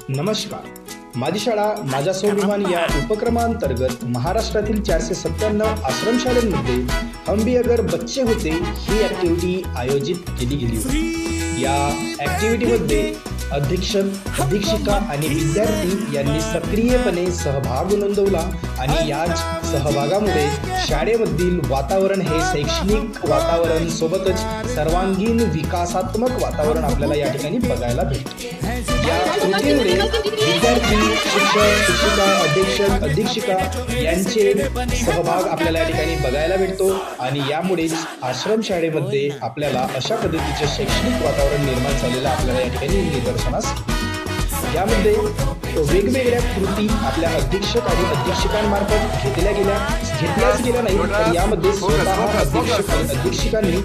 नमस्कार. माझी शाळा माझा स्वाभिमान या उपक्रमांतर्गत महाराष्ट्रातील 497 आश्रमशाळांमध्ये हम भी अगर बच्चे होते ही ॲक्टिव्हिटी आयोजित केली गेली होती. या ॲक्टिव्हिटीमध्ये अधीक्षक, अधीक्षिका आणि विद्यार्थी यांनी सक्रियपणे सहभाग नोंदवला आणि याच सहभागामुळे शाळेमधील वातावरण हे शैक्षणिक वातावरण सोबतच सर्वांगीण विकासात्मक वातावरण आपल्याला या ठिकाणी बघायला भेटते. या कृतीमुळे विद्यार्थी, शिक्षक, शिक्षिका, अधीक्षक, अधीक्षिका यांचे सहभाग आपल्याला या ठिकाणी बघायला भेटतो आणि यामुळेच आश्रमशाळेमध्ये आपल्याला अशा पद्धतीचे शैक्षणिक वातावरण निर्माण झालेलं आपल्याला या ठिकाणी निदर्शनास. यामध्ये वेगवेगळ्या कृती आपल्या अधीक्षक आणि अधीक्षकांमार्फत घेतल्याच गेल्या नाही, तर यामध्ये स्वतः अधीक्षक आणि अधीक्षकांनी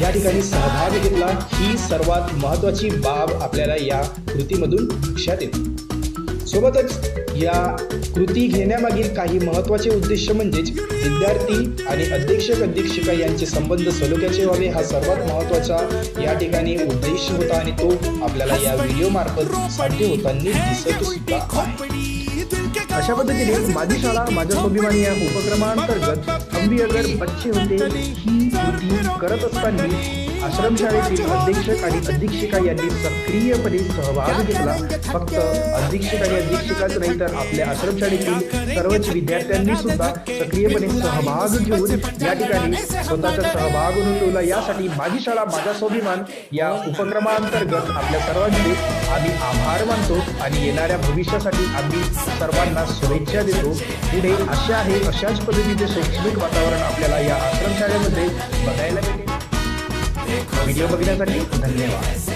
या ठिकाणी सहभाग घेतला. ही सर्वात महत्त्वाची बाब आपल्याला या कृतीमधून लक्षात येते. सोबतच या कृती घेण्यामागील काही महत्त्वाचे उद्देश म्हणजेच विद्यार्थी आणि अधीक्षक अधीक्षिका यांचे संबंध सलोख्याचे व्हावे हा सर्वात महत्त्वाचा या ठिकाणी उद्देश होता आणि तो आपल्याला या व्हिडिओ मार्फत साध्य होताना दिसत सुद्धा आहे. अशा पद्धतीने माझी शाळा माझा स्वाभिमान या उपक्रमांतर्गत हम भी अगर बच्चे होते ही कृती करत असताना आश्रमशाळेतील अधीक्षक आणि अधीक्षिका यांनी सक्रियपणे सहभाग घेतला. फक्त अधीक्षक आणि अधीक्षिकाच नाही तर आपल्या आश्रमशाळेतील सर्वच विद्यार्थ्यांनी सुद्धा सक्रियपणे सहभाग घेऊन या ठिकाणी स्वतःचा सहभाग नोंदवला. यासाठी माझी शाळा माझा स्वाभिमान या उपक्रमांतर्गत आपल्या सर्वांचे आम्ही आभार मानतो आणि येणाऱ्या भविष्यासाठी आम्ही सर्वांना शुभेच्छा देतो. पुढे अशाच पद्धतीचे शैक्षणिक वातावरण आपल्याला या आश्रमशाळेमध्ये बघायला मिळेल. व्हिडिओ बघण्यासाठी धन्यवाद.